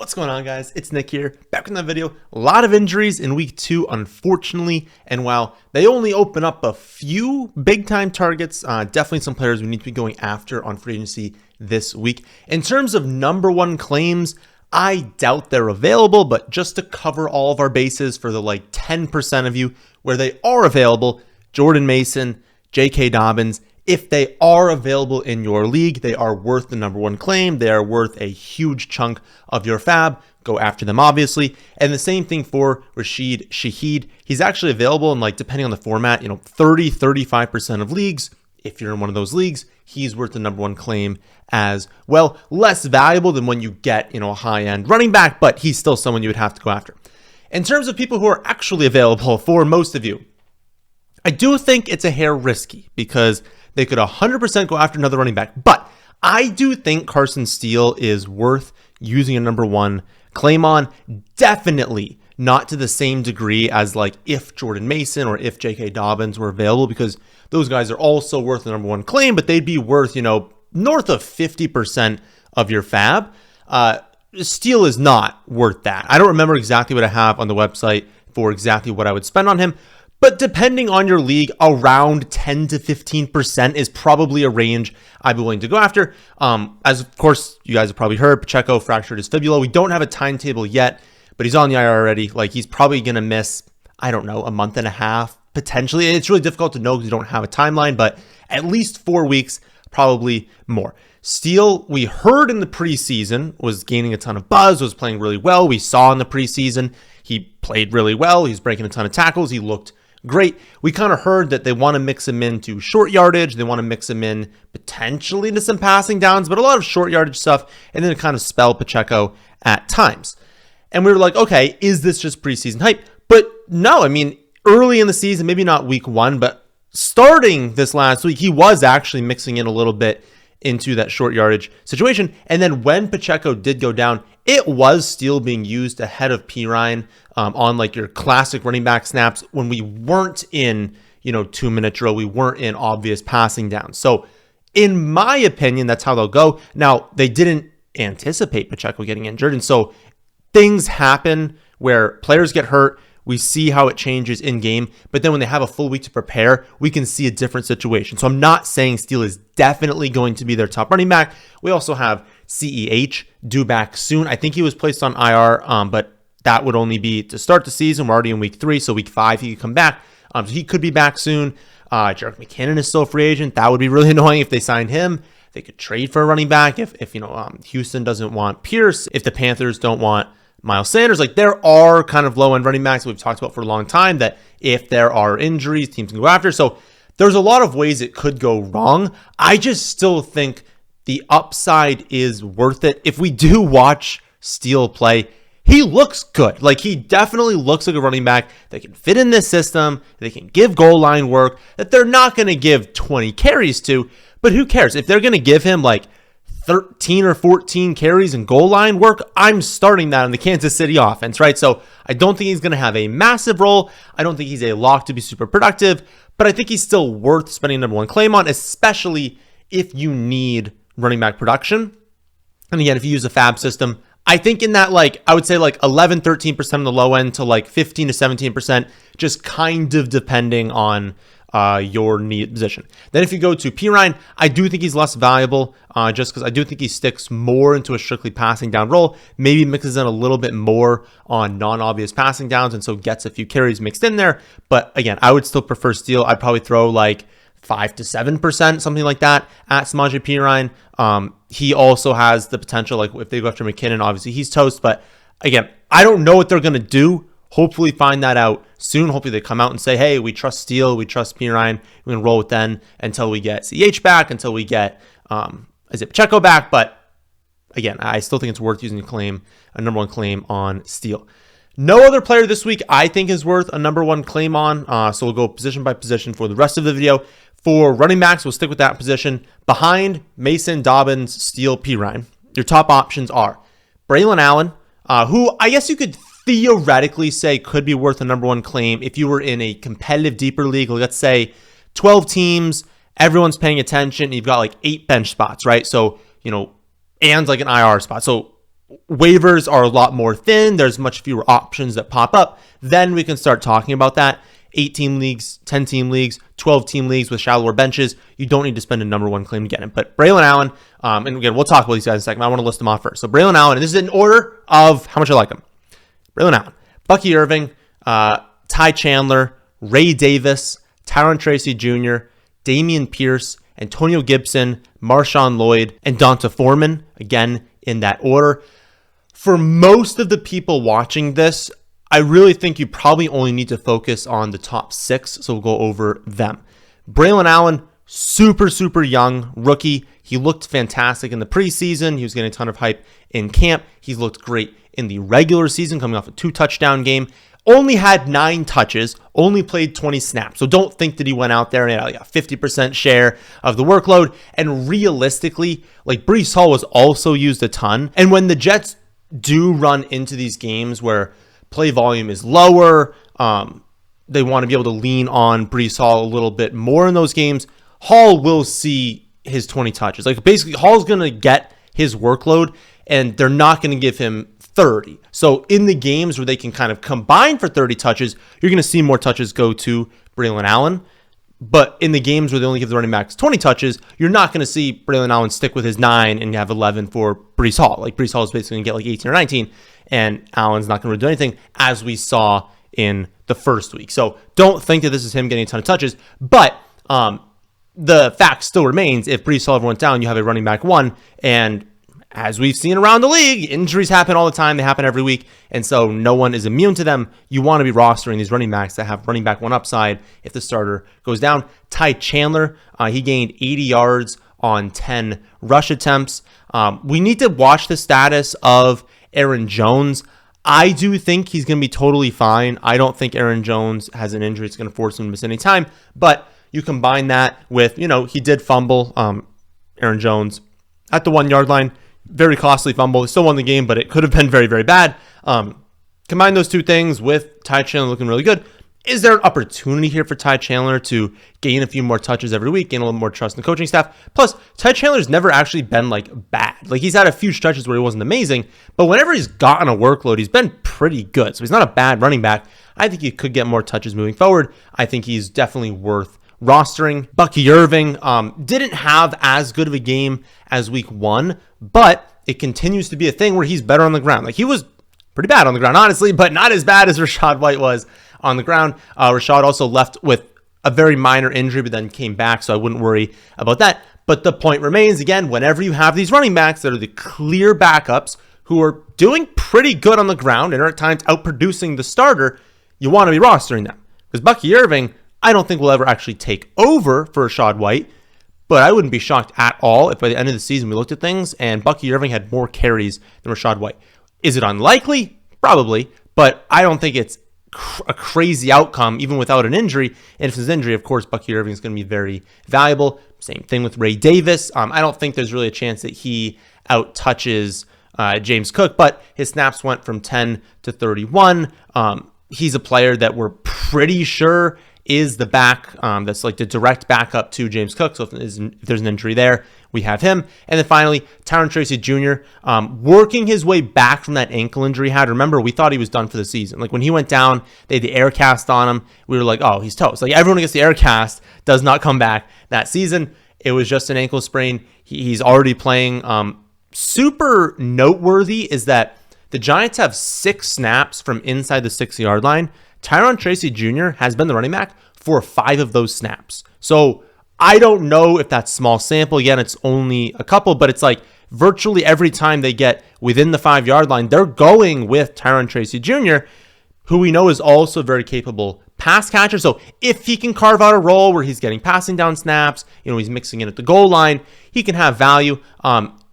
What's going on, guys? It's Nick here, back in the video. A lot of injuries in week 2, unfortunately, and while they only open up a few big-time targets, definitely some players we need to be going after on free agency this week. In terms of number one claims, I doubt they're available, but just to cover all of our bases for the 10% of you where they are available, Jordan Mason, J.K. Dobbins, if they are available in your league, they are worth the number one claim. They are worth a huge chunk of your fab. Go after them, obviously. And the same thing for Rashid Shaheed. He's actually available in, depending on the format, 30-35% of leagues. If you're in one of those leagues, he's worth the number one claim as well. Less valuable than when you get, a high-end running back, but he's still someone you would have to go after. In terms of people who are actually available for most of you, I do think it's a hair risky because they could 100% go after another running back. But I do think Carson Steele is worth using a number one claim on. Definitely not to the same degree as if Jordan Mason or if J.K. Dobbins were available, because those guys are also worth the number one claim, but they'd be worth, north of 50% of your fab. Steele is not worth that. I don't remember exactly what I have on the website for exactly what I would spend on him. But depending on your league, around 10 to 15% is probably a range I'd be willing to go after. As of course, you guys have probably heard, Pacheco fractured his fibula. We don't have a timetable yet, but he's on the IR already. He's probably going to miss, I don't know, a month and a half, potentially. It's really difficult to know because you don't have a timeline, but at least 4 weeks, probably more. Steele, we heard in the preseason, was gaining a ton of buzz, was playing really well. We saw in the preseason, he played really well. He's breaking a ton of tackles. He looked great. We kind of heard that they want to mix him into short yardage. They want to mix him in potentially into some passing downs, but a lot of short yardage stuff, and then kind of spell Pacheco at times. And we were like, okay, is this just preseason hype? But no, early in the season, maybe not week 1, but starting this last week, he was actually mixing in a little bit into that short yardage situation. And then when Pacheco did go down, it was still being used ahead of Pirine on your classic running back snaps when we weren't in, 2-minute drill. We weren't in obvious passing down. So in my opinion, that's how they'll go. Now, they didn't anticipate Pacheco getting injured. And so things happen where players get hurt. We see how it changes in game, but then when they have a full week to prepare, we can see a different situation. So I'm not saying Steele is definitely going to be their top running back. We also have CEH due back soon. I think he was placed on IR, but that would only be to start the season. We're already in week 3, so week 5 he could come back. So he could be back soon. Jerick McKinnon is still a free agent. That would be really annoying if they signed him. They could trade for a running back if Houston doesn't want Pierce, if the Panthers don't want Miles Sanders. There are kind of low-end running backs we've talked about for a long time that if there are injuries, teams can go after. So there's a lot of ways it could go wrong. I just still think the upside is worth it. If we do watch Steele play, he looks good. He definitely looks like a running back that can fit in this system. They can give goal line work that they're not going to give 20 carries to, but who cares? If they're going to give him 13 or 14 carries and goal line work, I'm starting that in the Kansas City offense, right? So I don't think he's going to have a massive role. I don't think he's a lock to be super productive, but I think he's still worth spending number one claim on, especially if you need running back production. And again, if you use a fab system, I think in that, I would say 11, 13% on the low end to 15 to 17%, just kind of depending on your need position. Then if you go to Pirine, I do think he's less valuable just because I do think he sticks more into a strictly passing down role, maybe mixes in a little bit more on non-obvious passing downs and so gets a few carries mixed in there. But again, I would still prefer Steele. I'd probably throw 5 to 7%, something like that at Samaje Pirine. He also has the potential, if they go after McKinnon, obviously he's toast. But again, I don't know what they're going to do. Hopefully find that out soon. Hopefully they come out and say, hey, we trust Steele, we trust Pirine. We're going to roll with them until we get CH back, until we get Pacheco back. But again, I still think it's worth using a number one claim on Steele. No other player this week I think is worth a number one claim on. So we'll go position by position for the rest of the video. For running backs, we'll stick with that position. Behind Mason, Dobbins, Steele, Pirine, your top options are Braylon Allen, who I guess you could theoretically say could be worth a number one claim if you were in a competitive deeper league. Let's say 12 teams, everyone's paying attention. You've got 8 bench spots, right? So, and an IR spot. So waivers are a lot more thin, there's much fewer options that pop up, then we can start talking about that. 8-team leagues, 10-team leagues, 12-team leagues with shallower benches, you don't need to spend a number one claim to get him. But Braylon Allen, and again, we'll talk about these guys in a second. I want to list them off first. So Braylon Allen, and this is in order of how much I like him. Braylon Allen, Bucky Irving, Ty Chandler, Ray Davis, Tyron Tracy Jr., Damian Pierce, Antonio Gibson, Marshawn Lloyd, and Donta Foreman, again, in that order. For most of the people watching this, I really think you probably only need to focus on the top 6, so we'll go over them. Braylon Allen, super young rookie. He looked fantastic in the preseason. He was getting a ton of hype in camp. He's looked great in the regular season, coming off a 2-touchdown game. Only had 9 touches, only played 20 snaps. So don't think that he went out there and had like a 50% share of the workload. And realistically, like Breece Hall was also used a ton. And when the Jets do run into these games where play volume is lower, they want to be able to lean on Breece Hall a little bit more in those games, Hall will see his 20 touches. Like basically, Hall's going to get his workload, and they're not going to give him 30. So in the games where they can kind of combine for 30 touches, you're going to see more touches go to Braylon Allen. But in the games where they only give the running backs 20 touches, you're not going to see Braylon Allen stick with his 9 and have 11 for Breece Hall. Like Breece Hall is basically going to get like 18 or 19, and Allen's not going to do anything, as we saw in the first week. So don't think that this is him getting a ton of touches. But the fact still remains, if Breece Hall ever went down, you have a running back 1, and as we've seen around the league, injuries happen all the time. They happen every week. And so no one is immune to them. You want to be rostering these running backs that have running back 1 upside if the starter goes down. Ty Chandler, he gained 80 yards on 10 rush attempts. We need to watch the status of Aaron Jones. I do think he's going to be totally fine. I don't think Aaron Jones has an injury that's going to force him to miss any time. But you combine that with, he did fumble, Aaron Jones, at the 1-yard line. Very costly fumble. He still won the game, but it could have been very, very bad. Combine those two things with Ty Chandler looking really good. Is there an opportunity here for Ty Chandler to gain a few more touches every week, gain a little more trust in the coaching staff? Plus, Ty Chandler's never actually been bad. He's had a few stretches where he wasn't amazing, but whenever he's gotten a workload, he's been pretty good. So he's not a bad running back. I think he could get more touches moving forward. I think he's definitely worth rostering. Bucky Irving didn't have as good of a game as week 1, but it continues to be a thing where he's better on the ground. He was pretty bad on the ground, honestly, but not as bad as Rachaad White was on the ground. Rachaad also left with a very minor injury, but then came back, so I wouldn't worry about that. But the point remains, again, whenever you have these running backs that are the clear backups who are doing pretty good on the ground and are at times outproducing the starter, you want to be rostering them. Because Bucky Irving, I don't think will ever actually take over for Rachaad White, but I wouldn't be shocked at all if by the end of the season we looked at things and Bucky Irving had more carries than Rachaad White. Is it unlikely? Probably, but I don't think it's a crazy outcome even without an injury. And if there's an injury, of course, Bucky Irving is going to be very valuable. Same thing with Ray Davis. I don't think there's really a chance that he out-touches James Cook, but his snaps went from 10 to 31. He's a player that we're pretty sure is the back that's the direct backup to James Cook. So if there's an injury there, we have him. And then finally, Tyron Tracy Jr. Working his way back from that ankle injury he had. Remember, we thought he was done for the season. When he went down, they had the air cast on him. We were like, oh, he's toast. Everyone who gets the air cast does not come back that season. It was just an ankle sprain. He's already playing. Super noteworthy is that the Giants have 6 snaps from inside the 6-yard line. Tyron Tracy Jr. has been the running back for 5 of those snaps. So I don't know if that's small sample. Again, it's only a couple, but it's virtually every time they get within the 5-yard line, they're going with Tyron Tracy Jr., who we know is also very capable pass catcher. So if he can carve out a role where he's getting passing down snaps, he's mixing in at the goal line, he can have value.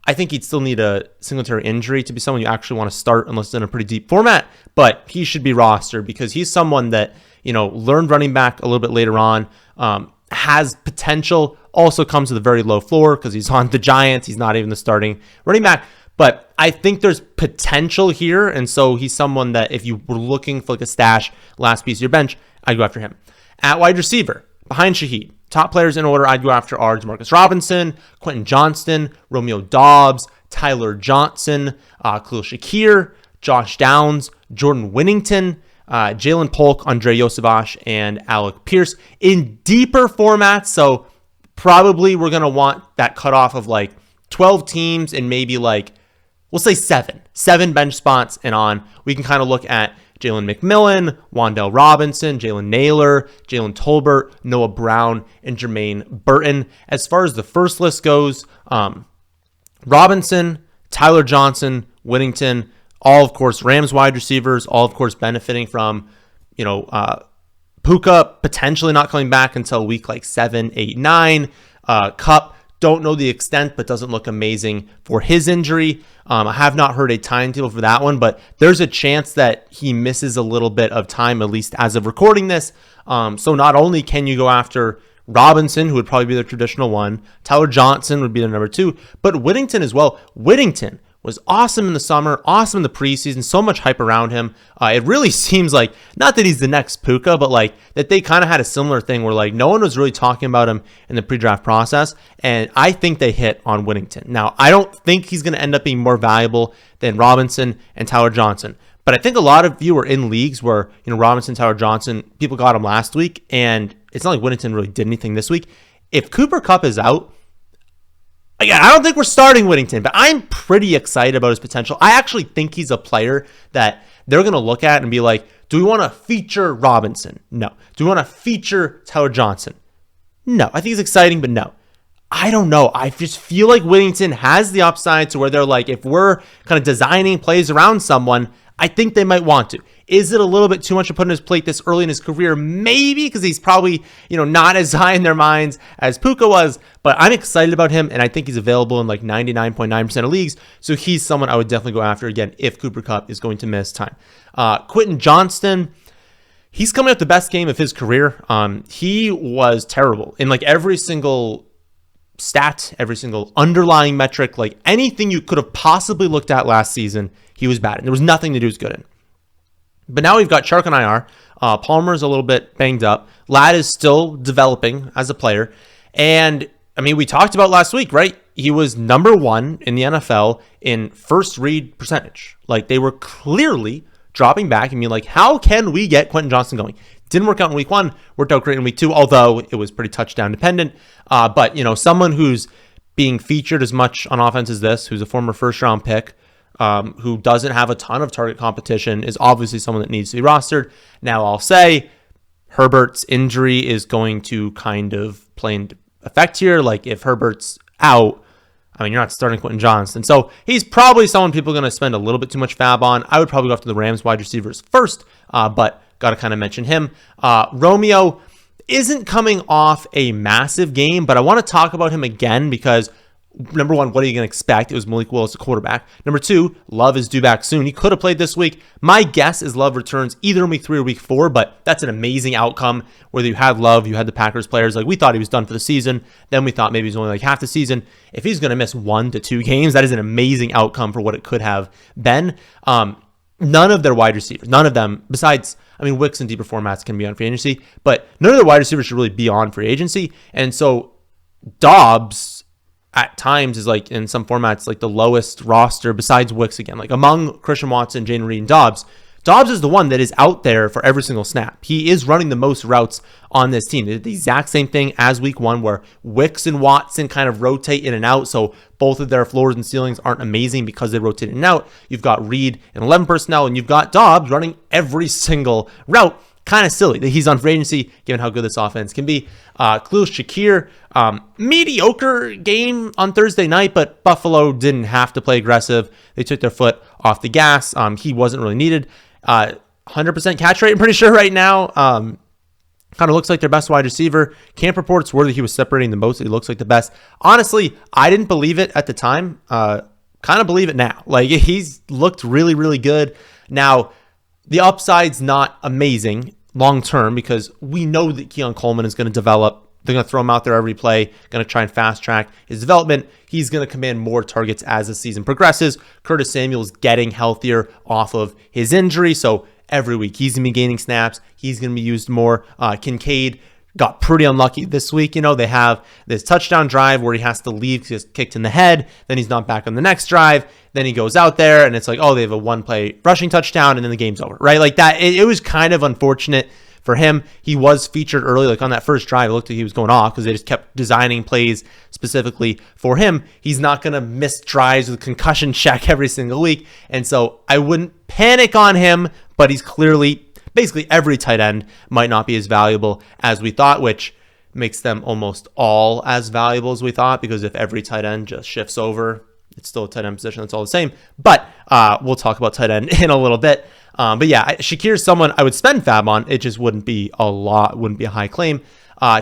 I think he'd still need a Singletary injury to be someone you actually want to start unless it's in a pretty deep format, but he should be rostered because he's someone that, learned running back a little bit later on, has potential, also comes with a very low floor because he's on the Giants. He's not even the starting running back, but I think there's potential here, and so he's someone that if you were looking for a stash, last piece of your bench, I'd go after him. At wide receiver, behind Shaheed, top players in order I'd go after are Demarcus Robinson, Quentin Johnston, Romeo Doubs, Tyler Johnson, Khalil Shakir, Josh Downs, Jordan Winnington, Jalen Polk, Andre Yosavash, and Alec Pierce in deeper formats. So probably we're going to want that cutoff of like 12 teams and maybe like, we'll say seven bench spots and on. We can kind of look at Jalen McMillan, Wandale Robinson, Jalen Naylor, Jalen Tolbert, Noah Brown, and Jermaine Burton. As far as the first list goes, Robinson, Tyler Johnson, Whittington, all, of course, Rams wide receivers, all, of course, benefiting from, Puka potentially not coming back until week like 7, 8, 9. Kupp, don't know the extent, but doesn't look amazing for his injury. I have not heard a timetable for that one, but there's a chance that he misses a little bit of time, at least as of recording this. So not only can you go after Robinson, who would probably be the traditional one, Tyler Johnson would be the number 2, but Whittington as well. Whittington was awesome in the summer, awesome in the preseason, so much hype around him. It really seems like, not that he's the next Puka, but like that they kind of had a similar thing where like no one was really talking about him in the pre-draft process, and I think they hit on Whittington. Now, I don't think he's going to end up being more valuable than Robinson and Tyler Johnson, but I think a lot of you are in leagues where, Robinson, Tyler Johnson, people got him last week, and it's not like Whittington really did anything this week. If Cooper Kupp is out, again, I don't think we're starting Whittington, but I'm pretty excited about his potential. I actually think he's a player that they're going to look at and be like, do we want to feature Robinson? No. Do we want to feature Tyler Johnson? No. I think he's exciting, but no. I don't know. I just feel like Whittington has the upside to where they're like, if we're kind of designing plays around someone, I think they might want to. Is it a little bit too much to put on his plate this early in his career? Maybe, because he's probably, not as high in their minds as Puka was, but I'm excited about him, and I think he's available in like 99.9% of leagues, so he's someone I would definitely go after, again, if Cooper Kupp is going to miss time. Quentin Johnston, he's coming up the best game of his career. He was terrible in like every single stat, every single underlying metric, like anything you could have possibly looked at last season, he was bad, and there was nothing that he was good in. But now we've got Chark on IR. Palmer's a little bit banged up. Ladd is still developing as a player. And, we talked about last week, right? He was number 1 in the NFL in first read percentage. Like, they were clearly dropping back. How can we get Quentin Johnston going? Didn't work out in week 1, worked out great in week 2, although it was pretty touchdown dependent. But, someone who's being featured as much on offense as this, who's a former first-round pick, who doesn't have a ton of target competition, is obviously someone that needs to be rostered. Now, I'll say Herbert's injury is going to kind of play into effect here. Like, if Herbert's out, you're not starting Quentin Johnston. So he's probably someone people are going to spend a little bit too much fab on. I would probably go after the Rams wide receivers first, but got to kind of mention him. Romeo isn't coming off a massive game, but I want to talk about him again because number 1, what are you going to expect? It was Malik Willis, a quarterback. Number 2, Love is due back soon. He could have played this week. My guess is Love returns either in week 3 or week 4, but that's an amazing outcome. Whether you had Love, you had the Packers players. Like, we thought he was done for the season. Then we thought maybe he's only like half the season. If he's going to miss 1 to 2 games, that is an amazing outcome for what it could have been. None of their wide receivers, none of them, besides, Wicks and deeper formats can be on free agency, but none of their wide receivers should really be on free agency. And so Dobbs at times is like in some formats like the lowest roster besides Wicks again. Like among Christian Watson, Jayden Reed, and Dobbs is the one that is out there for every single snap. He is running the most routes on this team. They did the exact same thing as week 1 where Wicks and Watson kind of rotate in and out, so both of their floors and ceilings aren't amazing because they rotate in and out. You've got Reed in 11 personnel, and you've got Dobbs running every single route. Kind of silly that he's on free agency, given how good this offense can be. Khalil Shakir, mediocre game on Thursday night, but Buffalo didn't have to play aggressive. They took their foot off the gas. He wasn't really needed. 100% catch rate, I'm pretty sure right now. Kind of looks like their best wide receiver. Camp reports were that he was separating the most. He looks like the best. Honestly, I didn't believe it at the time. Kind of believe it now. Like, he's looked really, really good. Now, the upside's not amazing long-term because we know that Keon Coleman is going to develop. They're going to throw him out there every play, going to try and fast-track his development. He's going to command more targets as the season progresses. Curtis Samuel's getting healthier off of his injury, so every week he's going to be gaining snaps. He's going to be used more. Kincaid got pretty unlucky this week. They have this touchdown drive where he has to leave because he gets kicked in the head. Then he's not back on the next drive. Then he goes out there and it's like, oh, they have a one-play rushing touchdown and then the game's over, right? Like that. It was kind of unfortunate for him. He was featured early, like on that first drive. It looked like he was going off because they just kept designing plays specifically for him. He's not going to miss drives with concussion check every single week. And so I wouldn't panic on him, but he's clearly, basically every tight end might not be as valuable as we thought, which makes them almost all as valuable as we thought, because if every tight end just shifts over, it's still a tight end position. That's all the same. But we'll talk about tight end in a little bit. But yeah, Shakir's someone I would spend fab on. It just wouldn't be a lot, wouldn't be a high claim.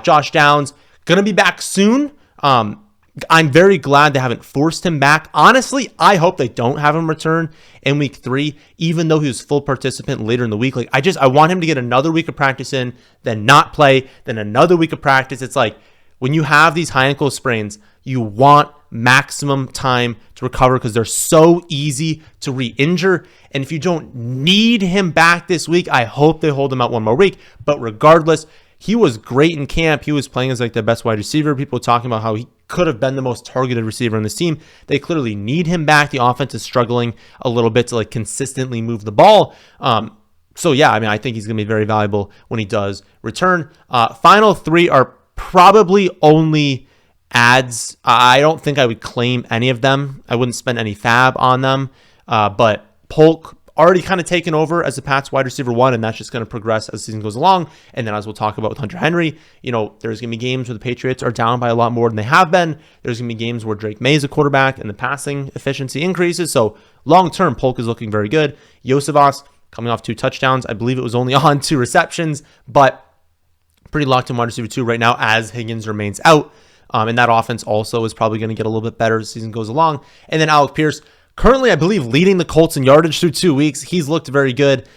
Josh Downs, going to be back soon. I'm very glad they haven't forced him back. Honestly, I hope they don't have him return in week 3, even though he was full participant later in the week. Like I want him to get another week of practice in, then not play, then another week of practice. It's like when you have these high ankle sprains, you want maximum time to recover because they're so easy to re-injure. And if you don't need him back this week, I hope they hold him out one more week. But regardless, he was great in camp. He was playing as like the best wide receiver. People were talking about how he could have been the most targeted receiver on this team. They clearly need him back. The offense is struggling a little bit to like consistently move the ball. So yeah, I mean, I think he's going to be very valuable when he does return. Final 3 are probably only ads. I don't think I would claim any of them. I wouldn't spend any fab on them. But Polk already kind of taken over as the Pats wide receiver 1, and that's just going to progress as the season goes along. And then as we'll talk about with Hunter Henry, there's going to be games where the Patriots are down by a lot more than they have been. There's going to be games where Drake May is a quarterback and the passing efficiency increases. So long-term, Polk is looking very good. Yosivas coming off 2 touchdowns. I believe it was only on 2 receptions, but pretty locked in wide receiver 2 right now as Higgins remains out. And that offense also is probably going to get a little bit better as the season goes along. And then Alec Pierce, currently, I believe, leading the Colts in yardage through 2 weeks. He's looked very good.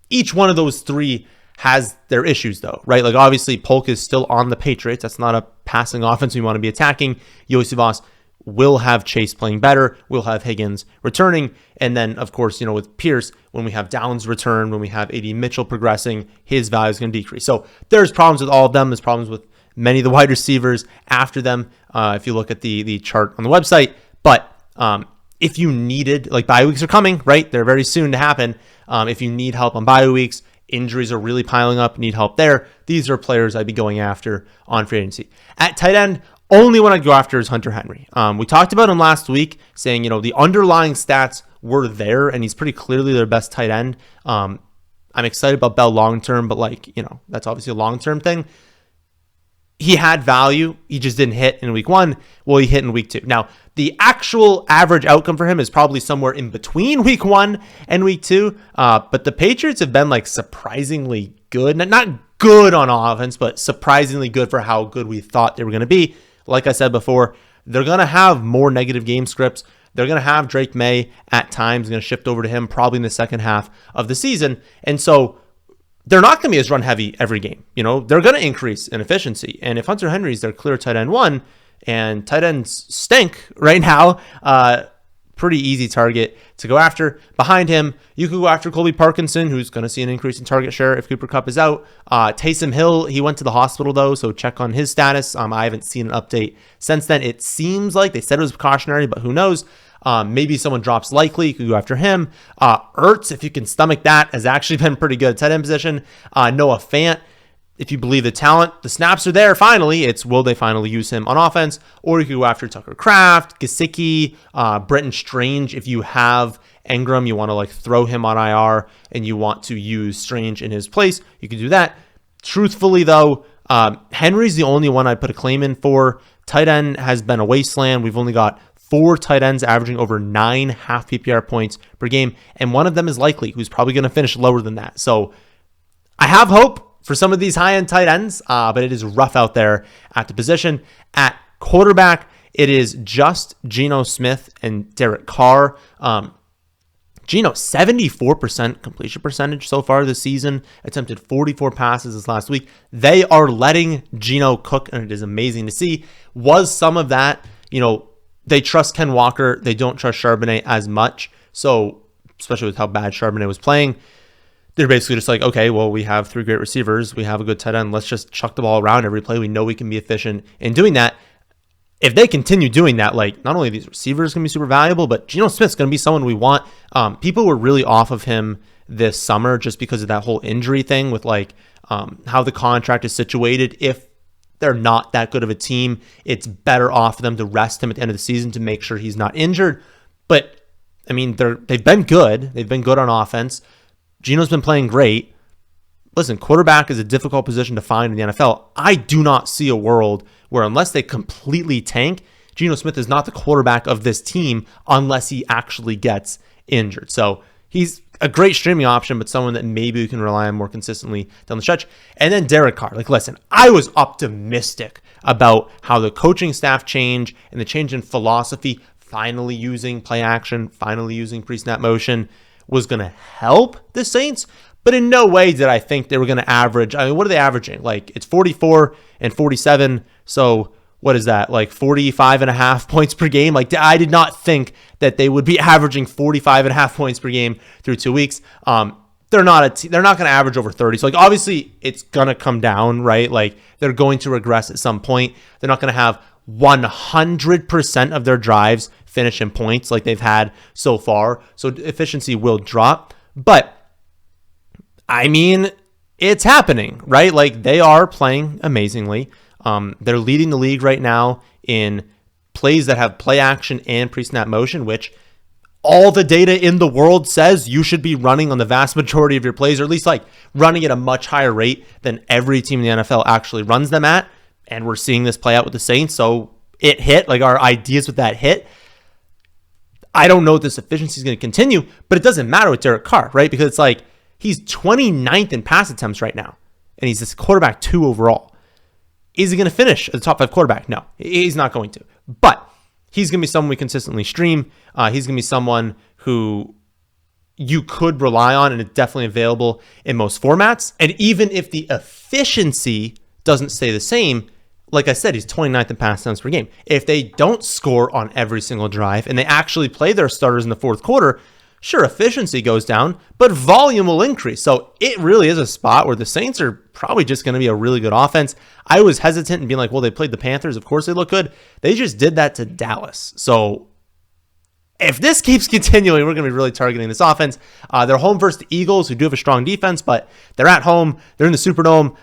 Each one of those 3 has their issues, though, right? Like, obviously, Polk is still on the Patriots. That's not a passing offense we want to be attacking. Yosivas will have Chase playing better. We'll have Higgins returning. And then, of course, with Pierce, when we have Downs return, when we have A.D. Mitchell progressing, his value is going to decrease. So there's problems with all of them. There's problems with many of the wide receivers after them, if you look at the chart on the website. But if you needed, like, bye weeks are coming, right? They're very soon to happen. If you need help on bye weeks, injuries are really piling up, need help there, these are players I'd be going after on free agency. At tight end, only one I'd go after is Hunter Henry. We talked about him last week, saying, the underlying stats were there, and he's pretty clearly their best tight end. I'm excited about Bell long-term, but that's obviously a long-term thing. He had value. He just didn't hit in week 1. Well, he hit in week 2. Now, the actual average outcome for him is probably somewhere in between week 1 and week 2. But the Patriots have been surprisingly good. Not good on offense, but surprisingly good for how good we thought they were going to be. Like I said before, they're going to have more negative game scripts. They're going to have Drake May at times. Going to shift over to him probably in the second half of the season. And so they're not going to be as run heavy every game. They're going to increase in efficiency. And if Hunter Henry is their clear tight end 1, and tight ends stink right now, pretty easy target to go after. Behind him, you could go after Colby Parkinson, who's going to see an increase in target share if Cooper Kupp is out. Taysom Hill, he went to the hospital though, so check on his status. I haven't seen an update since then. It seems like they said it was precautionary, but who knows? Maybe someone drops likely. You could go after him. Ertz, if you can stomach that, has actually been pretty good at tight end position. Noah Fant, if you believe the talent, the snaps are there finally. It's will they finally use him on offense? Or you could go after Tucker Kraft, Gesicki, Brenton Strange. If you have Engram, you want to throw him on IR and you want to use Strange in his place, you can do that. Truthfully, though, Henry's the only one I'd put a claim in for. Tight end has been a wasteland. We've only got 4 tight ends averaging over 9 half PPR points per game, and one of them is likely, who's probably going to finish lower than that. So I have hope for some of these high-end tight ends, but it is rough out there at the position. At quarterback, it is just Geno Smith and Derek Carr. Geno, 74% completion percentage so far this season, attempted 44 passes this last week. They are letting Geno cook, and it is amazing to see. Was some of that, they trust Ken Walker. They don't trust Charbonnet as much. So, especially with how bad Charbonnet was playing. they're basically just like, okay, well, we have 3 great receivers. We have a good tight end. Let's just chuck the ball around every play. We know we can be efficient in doing that. If they continue doing that, like, not only these receivers going to be super valuable, but Geno Smith's going to be someone we want. People were really off of him this summer just because of that whole injury thing with like how the contract is situated. If they're not that good of a team, it's better off for them to rest him at the end of the season to make sure he's not injured. But I mean, they've been good. They've been good on offense. Geno's been playing great. Listen, quarterback is a difficult position to find in the NFL. I do not see a world where, unless they completely tank, Geno Smith is not the quarterback of this team unless he actually gets injured. So he's a great streaming option, but someone that maybe we can rely on more consistently down the stretch. And then Derek Carr. Like, listen, I was optimistic about how the coaching staff change and the change in philosophy, finally using play action, finally using pre-snap motion, was going to help the Saints. But in no way did I think they were going to average. I mean, what are they averaging? Like, it's 44 and 47. So what is that? Like 45.5 points per game. Like, I did not think that they would be averaging 45.5 points per game through 2 weeks. They're not going to average over 30. So like, obviously it's going to come down, right? Like, they're going to regress at some point. They're not going to have 100% of their drives finish in points like they've had so far. So efficiency will drop. But I mean, it's happening, right? Like, they are playing amazingly. They're leading the league right now in plays that have play action and pre-snap motion, which all the data in the world says you should be running on the vast majority of your plays, or at least like running at a much higher rate than every team in the NFL actually runs them at. And we're seeing this play out with the Saints. So it hit, like, our ideas with that hit. I don't know if this efficiency is going to continue, but it doesn't matter with Derek Carr, right? Because it's like, he's 29th in pass attempts right now, and he's this quarterback 2 overall. Is he going to finish as a top 5 quarterback? No, he's not going to. But he's going to be someone we consistently stream. He's going to be someone who you could rely on, and it's definitely available in most formats. And even if the efficiency doesn't stay the same, like I said, he's 29th in pass attempts per game. If they don't score on every single drive and they actually play their starters in the fourth quarter, sure, efficiency goes down, but volume will increase. So it really is a spot where the Saints are probably just going to be a really good offense. I was hesitant in being like, well, they played the Panthers. Of course they look good. They just did that to Dallas. So if this keeps continuing, we're going to be really targeting this offense. They're home versus the Eagles, who do have a strong defense, but they're at home. They're in the Superdome.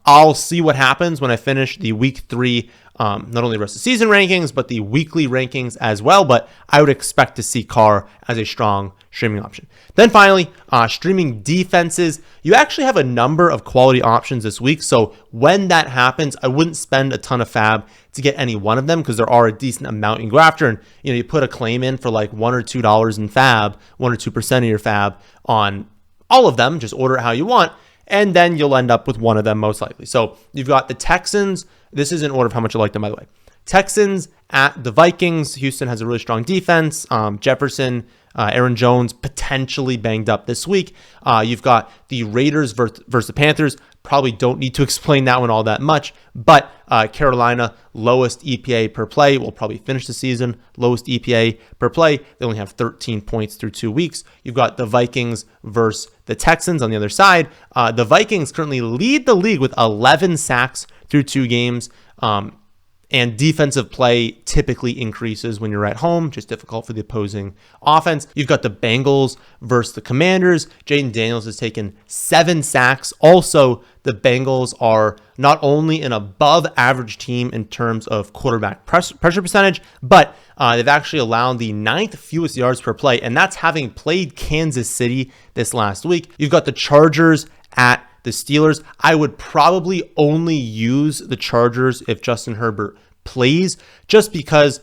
I'll see what happens when I finish the week 3, not only the rest of the season rankings, but the weekly rankings as well. But I would expect to see Carr as a strong streaming option. Then finally, streaming defenses. You actually have a number of quality options this week. So when that happens, I wouldn't spend a ton of fab to get any one of them, because there are a decent amount you can go after. And you put a claim in for like $1 or $2 in fab, 1 or 2% of your fab on all of them. Just order it how you want, and then you'll end up with one of them most likely. So you've got the Texans. This is in order of how much I like them, by the way. Texans at the Vikings. Houston has a really strong defense. Jefferson, Aaron Jones potentially banged up this week. You've got the Raiders versus the Panthers. Probably don't need to explain that one all that much, but Carolina, lowest EPA per play, will probably finish the season lowest EPA per play. They only have 13 points through 2 weeks. You've got the Vikings versus the Texans on the other side. The Vikings currently lead the league with 11 sacks through 2 games. And defensive play typically increases when you're at home, just difficult for the opposing offense. You've got the Bengals versus the Commanders. Jaden Daniels has taken 7 sacks. Also, the Bengals are not only an above average team in terms of quarterback pressure percentage, but they've actually allowed the 9th fewest yards per play, and that's having played Kansas City this last week. You've got the Chargers at the Steelers. I would probably only use the Chargers if Justin Herbert plays, just because,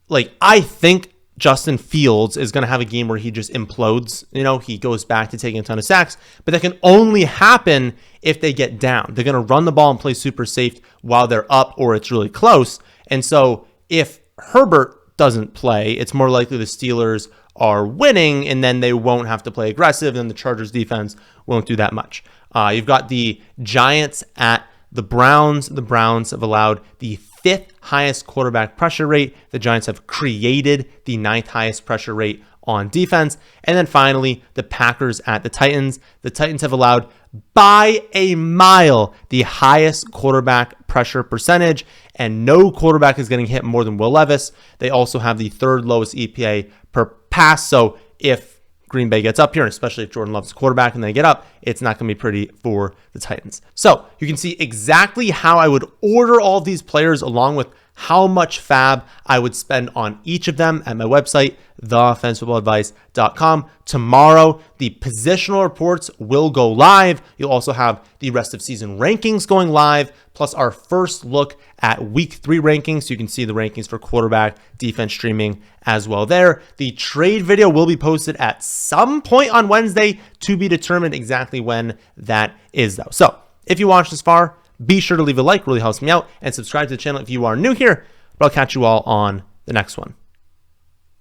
like, I think Justin Fields is going to have a game where he just implodes. He goes back to taking a ton of sacks, but that can only happen if they get down. They're going to run the ball and play super safe while they're up or it's really close. And so if Herbert doesn't play, it's more likely the Steelers are winning, and then they won't have to play aggressive, and the Chargers defense won't do that much. You've got the Giants at the Browns. The Browns have allowed the 5th highest quarterback pressure rate. The Giants have created the 9th highest pressure rate on defense. And then finally, the Packers at the Titans. The Titans have allowed by a mile the highest quarterback pressure percentage, and no quarterback is getting hit more than Will Levis. They also have the third lowest EPA per pass. So if Green Bay gets up here, and especially if Jordan Love's quarterback and they get up, it's not going to be pretty for the Titans. So you can see exactly how I would order all of these players along with how much fab I would spend on each of them at my website, thefantasyfootballadvice.com. Tomorrow, the positional reports will go live. You'll also have the rest of season rankings going live, plus our first look at week 3 rankings. So you can see the rankings for quarterback, defense streaming as well there. The trade video will be posted at some point on Wednesday, to be determined exactly when that is though. So if you watched this far, be sure to leave a like, really helps me out, and subscribe to the channel if you are new here. But I'll catch you all on the next one.